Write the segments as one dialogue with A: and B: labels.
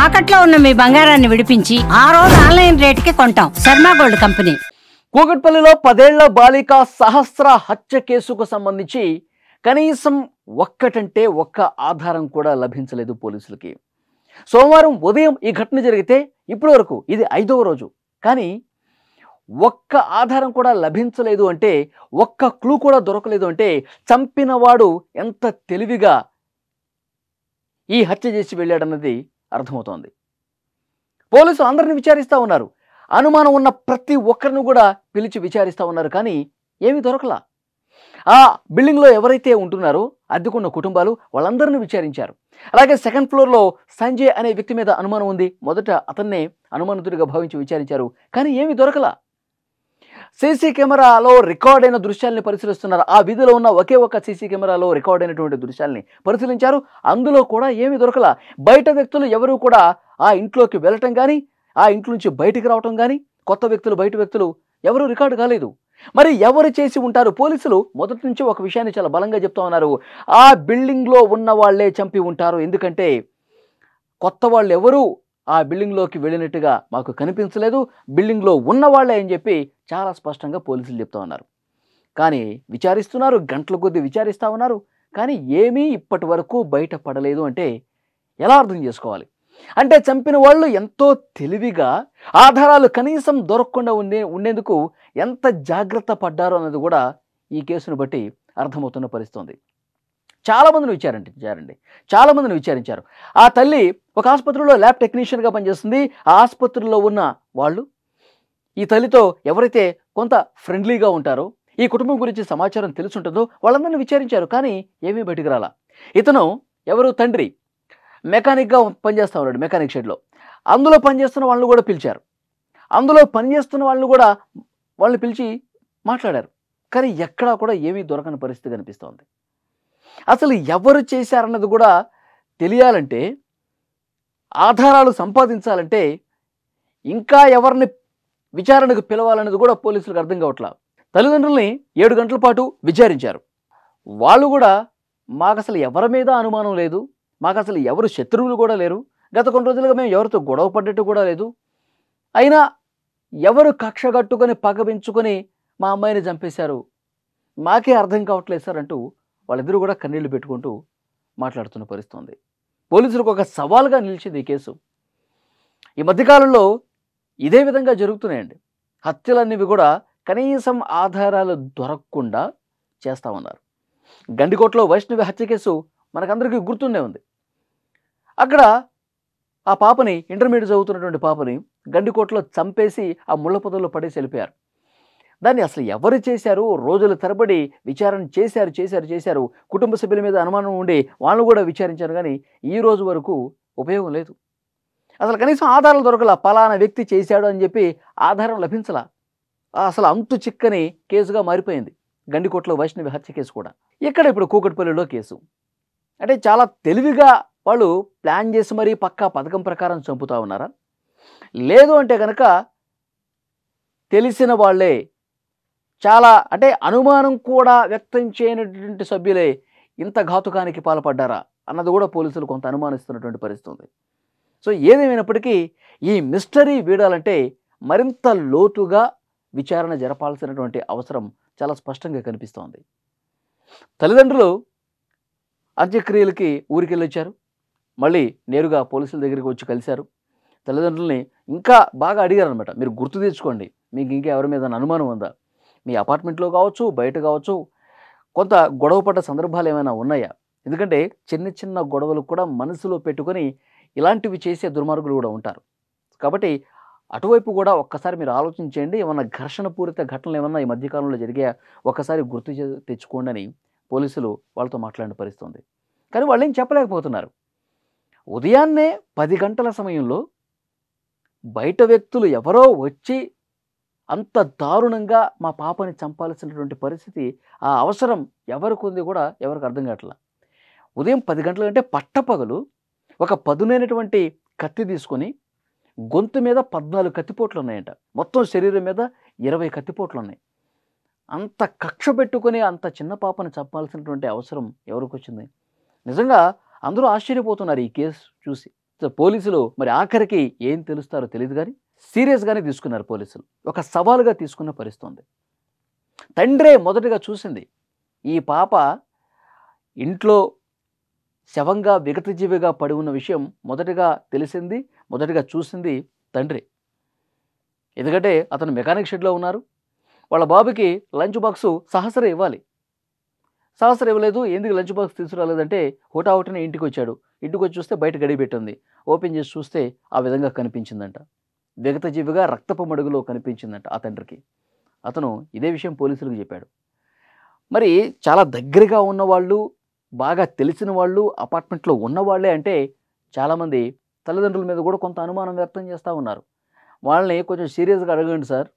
A: తాకట్లో ఉన్న మీ బంగారాన్ని విడిపించి ఆ రోజు ఆన్లైన్ రేటుకి కొంటాం. Sharma gold company.
B: కూకట్పల్లిలో 10 ఏళ్ల బాలిక సహస్ర హత్య కేసుకు సంబంధించి కనీసం ఒక్కటంటే ఒక్క ఆధారం కూడా లభించలేదు పోలీసులకి. సోమవారం ఉదయం ఈ ఘటన జరిగితే ఇప్పటి వరకు ఇది 5వ రోజు. కానీ ఒక్క ఆధారం కూడా లభించలేదు అంటే, ఒక్క క్లూ కూడా దొరకలేదు అంటే చంపినవాడు ఎంత తెలివిగా ఈ హత్య చేసి వెళ్ళాడన్నది అర్థమవుతోంది. పోలీసులు అందరిని విచారిస్తూ ఉన్నారు. అనుమానం ఉన్న ప్రతి ఒక్కరిని కూడా పిలిచి విచారిస్తూ ఉన్నారు. కానీ ఏమీ దొరకలా. ఆ బిల్డింగ్లో ఎవరైతే ఉంటున్నారో అద్దెకున్న కుటుంబాలు వాళ్ళందరినీ విచారించారు. అలాగే సెకండ్ ఫ్లోర్లో సంజయ్ అనే వ్యక్తి మీద అనుమానం ఉంది. మొదట అతన్నే అనుమానితుడిగా భావించి విచారించారు. కానీ ఏమీ దొరకలా. సీసీ కెమెరాలో రికార్డ్ అయిన దృశ్యాల్ని పరిశీలిస్తున్నారు. ఆ వీధిలో ఉన్న ఒకే ఒక సీసీ కెమెరాలో రికార్డ్ అయినటువంటి దృశ్యాల్ని పరిశీలించారు. అందులో కూడా ఏమీ దొరకలా. బయట వ్యక్తులు ఎవరు కూడా ఆ ఇంట్లోకి వెళ్ళటం కానీ, ఆ ఇంట్లో నుంచి బయటికి రావటం కానీ, కొత్త వ్యక్తులు బయట వ్యక్తులు ఎవరు రికార్డు కాలేదు. మరి ఎవరు చేసి ఉంటారు? పోలీసులు మొదటి నుంచి ఒక విషయాన్ని చాలా బలంగా చెప్తా ఉన్నారు. ఆ బిల్డింగ్లో ఉన్న వాళ్లే చంపి ఉంటారు. ఎందుకంటే కొత్త వాళ్ళు ఎవరు ఆ బిల్డింగ్లోకి వెళ్ళినట్టుగా మాకు కనిపించలేదు, బిల్డింగ్లో ఉన్నవాళ్లే అని చెప్పి చాలా స్పష్టంగా పోలీసులు చెప్తా ఉన్నారు. కానీ విచారిస్తున్నారు, గంటల కొద్దీ విచారిస్తూ ఉన్నారు. కానీ ఏమీ ఇప్పటి వరకు బయటపడలేదు అంటే ఎలా అర్థం చేసుకోవాలి? అంటే చంపిన వాళ్ళు ఎంతో తెలివిగా ఆధారాలు కనీసం దొరకకుండా ఉండేందుకు ఎంత జాగ్రత్త పడ్డారో అన్నది కూడా ఈ కేసును బట్టి అర్థమవుతున్న పరిస్థితి. చాలామందిని విచారించారు. ఆ తల్లి ఒక ఆసుపత్రిలో ల్యాబ్ టెక్నీషియన్గా పనిచేస్తుంది. ఆ ఆసుపత్రిలో ఉన్న వాళ్ళు ఈ తల్లితో ఎవరైతే కొంత ఫ్రెండ్లీగా ఉంటారో, ఈ కుటుంబం గురించి సమాచారం తెలుసుంటుందో వాళ్ళందరినీ విచారించారు. కానీ ఏమీ బయటికి రాలా. ఇతను ఎవరు? తండ్రి మెకానిక్గా పనిచేస్తూ ఉన్నాడు మెకానిక్ షెడ్లో. అందులో పనిచేస్తున్న వాళ్ళని కూడా పిలిచారు. అందులో పనిచేస్తున్న వాళ్ళని కూడా వాళ్ళని పిలిచి మాట్లాడారు. కానీ ఎక్కడా కూడా ఏమీ దొరకని పరిస్థితి కనిపిస్తోంది. అసలు ఎవరు చేశారన్నది కూడా తెలియాలంటే, ఆధారాలు సంపాదించాలంటే ఇంకా ఎవరిని విచారణకు పిలవాలన్నది కూడా పోలీసులకు అర్థం కావట్లా. తల్లిదండ్రుల్ని 7 గంటల పాటు విచారించారు. వాళ్ళు కూడా మాకు అసలు ఎవరి మీద అనుమానం లేదు, మాకు అసలు ఎవరు శత్రువులు కూడా లేరు, గత కొన్ని రోజులుగా మేము ఎవరితో గొడవ పడ్డట్టు కూడా లేదు, అయినా ఎవరు కక్ష కట్టుకొని పగ పెంచుకొని మా అమ్మాయిని చంపేశారు, మాకే అర్థం కావట్లేదు సార్ అంటూ వాళ్ళిద్దరూ కూడా కన్నీళ్లు పెట్టుకుంటూ మాట్లాడుతున్న పరిస్థితి ఉంది. పోలీసులకు ఒక సవాల్గా నిలిచింది ఈ కేసు. ఈ మధ్యకాలంలో ఇదే విధంగా జరుగుతున్నాయండి. హత్యలనేవి కూడా కనీసం ఆధారాలు దొరకకుండా చేస్తూ ఉన్నారు. గండికోటలో వైష్ణవి హత్య కేసు మనకందరికీ గుర్తుండే ఉంది. అక్కడ ఆ పాపని, ఇంటర్మీడియట్ చదువుతున్నటువంటి పాపని గండికోటలో చంపేసి ఆ ముళ్ళ పొదల్లో పడేసి వెళ్ళిపోయారు. దాన్ని అసలు ఎవరు చేశారు? రోజుల తరబడి విచారణ చేశారు. కుటుంబ సభ్యుల మీద అనుమానం ఉండి వాళ్ళు కూడా విచారించారు. కానీ ఈ రోజు వరకు ఉపయోగం లేదు. అసలు కనీసం ఆధారాలు దొరకలా. పలానా వ్యక్తి చేశాడు అని చెప్పి ఆధారం లభించలా. అసలు అంతు చిక్కని కేసుగా మారిపోయింది గండికోటలో వైష్ణవి హత్య కేసు కూడా. ఇక్కడ ఇప్పుడు కూకట్పల్లిలో కేసు అంటే చాలా తెలివిగా వాళ్ళు ప్లాన్ చేసి మరీ పక్కా పథకం ప్రకారం చంపుతా ఉన్నారా? లేదు అంటే కనుక తెలిసిన వాళ్ళే, చాలా అంటే అనుమానం కూడా వ్యక్తం చేయనటువంటి సభ్యులే ఇంత ఘాతుకానికి పాల్పడ్డారా అన్నది కూడా పోలీసులు కొంత అనుమానిస్తున్నటువంటి పరిస్థితి ఉంది. సో ఏదేమైనప్పటికీ ఈ మిస్టరీ వీడాలంటే మరింత లోతుగా విచారణ జరపాల్సినటువంటి అవసరం చాలా స్పష్టంగా కనిపిస్తోంది. తల్లిదండ్రులు అంత్యక్రియలకి ఊరికి వెళ్ళొచ్చారు. మళ్ళీ నేరుగా పోలీసుల దగ్గరికి వచ్చి కలిశారు. తల్లిదండ్రుల్ని ఇంకా బాగా అడిగారు అనమాట. మీరు గుర్తు తెచ్చుకోండి, మీకు ఇంకా ఎవరి మీద అనుమానం ఉందా? మీ అపార్ట్మెంట్లో కావచ్చు, బయట కావచ్చు, కొంత గొడవ పడ్డ సందర్భాలు ఏమైనా ఉన్నాయా? ఎందుకంటే చిన్న గొడవలు కూడా మనసులో పెట్టుకొని ఇలాంటివి చేసే దుర్మార్గులు కూడా ఉంటారు. కాబట్టి అటువైపు కూడా ఒక్కసారి మీరు ఆలోచించండి. ఏమన్నా ఘర్షణ పూరిత ఘటనలు ఏమన్నా ఈ మధ్యకాలంలో జరిగా ఒక్కసారి గుర్తు తెచ్చుకోండి అని పోలీసులు వాళ్ళతో మాట్లాడిన పరిస్థితి ఉంది. కానీ వాళ్ళు ఏం చెప్పలేకపోతున్నారు. ఉదయాన్నే 10 గంటల సమయంలో బయట వ్యక్తులు ఎవరో వచ్చి అంత దారుణంగా మా పాపని చంపాల్సినటువంటి పరిస్థితి, ఆ అవసరం ఎవరికి ఉంది కూడా ఎవరికి అర్థం కావట్లా. ఉదయం 10 గంటల కంటే పట్టపగలు ఒక పదునైనటువంటి కత్తి తీసుకొని గొంతు మీద 14 కత్తిపోట్లు ఉన్నాయంట. మొత్తం శరీరం మీద 20 కత్తిపోట్లు ఉన్నాయి. అంత కక్ష పెట్టుకొని అంత చిన్న పాపను చంపాల్సినటువంటి అవసరం ఎవరికి వచ్చింది? నిజంగా అందరూ ఆశ్చర్యపోతున్నారు ఈ కేసు చూసి. సో పోలీసులు మరి ఆఖరికి ఏం తెలుస్తారో తెలియదు కానీ సీరియస్గానే తీసుకున్నారు పోలీసులు. ఒక సవాలుగా తీసుకున్న పరిస్థితి ఉంది. తండ్రే మొదటగా చూసింది. ఈ పాప ఇంట్లో శవంగా విగతజీవిగా పడి ఉన్న విషయం మొదటగా తెలిసింది, మొదటగా చూసింది తండ్రి. ఎందుకంటే అతను మెకానిక్ షెడ్లో ఉన్నారు. వాళ్ళ బాబుకి లంచ్ బాక్సు సహసరే ఇవ్వాలి. సహసర ఇవ్వలేదు. ఎందుకు లంచ్ బాక్స్ తీసుకురాలేదంటే హుటాహుటిన ఇంటికి వచ్చాడు. ఇంటికి వచ్చి చూస్తే బయట గడి పెట్టింది. ఓపెన్ చేసి చూస్తే ఆ విధంగా కనిపించిందంట. విగతజీవిగా రక్తపు మడుగులో కనిపించిందంట ఆ తండ్రికి. అతను ఇదే విషయం పోలీసులకు చెప్పాడు. మరి చాలా దగ్గరగా ఉన్నవాళ్ళు, బాగా తెలిసిన వాళ్ళు, అపార్ట్మెంట్లో ఉన్నవాళ్లే అంటే చాలామంది తల్లిదండ్రుల మీద కూడా కొంత అనుమానం వ్యక్తం చేస్తూ ఉన్నారు. వాళ్ళని కొంచెం సీరియస్గా అడగండి సార్,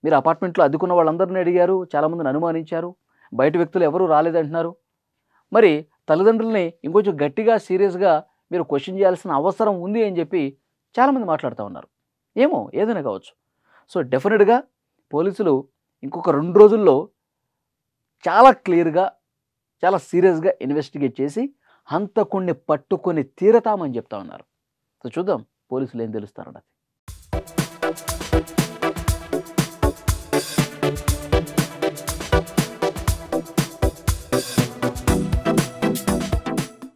B: మీరు అపార్ట్మెంట్లో అద్దెకున్న వాళ్ళందరినీ అడిగారు, చాలామందిని అనుమానించారు, బయట వ్యక్తులు ఎవరూ రాలేదంటున్నారు. మరి తల్లిదండ్రుల్ని ఇంకొంచెం గట్టిగా సీరియస్గా మీరు క్వశ్చన్ చేయాల్సిన అవసరం ఉంది అని చెప్పి చాలామంది మాట్లాడుతూ ఉన్నారు. ఏమో ఏదైనా కావచ్చు. సో డెఫినెట్గా పోలీసులు ఇంకొక 2 రోజుల్లో చాలా క్లియర్గా, చాలా సీరియస్గా ఇన్వెస్టిగేట్ చేసి హంతకుణ్ణి పట్టుకొని తీరతామని చెప్తా ఉన్నారు. సో చూద్దాం పోలీసులు ఏం తెలుస్తారన్నది.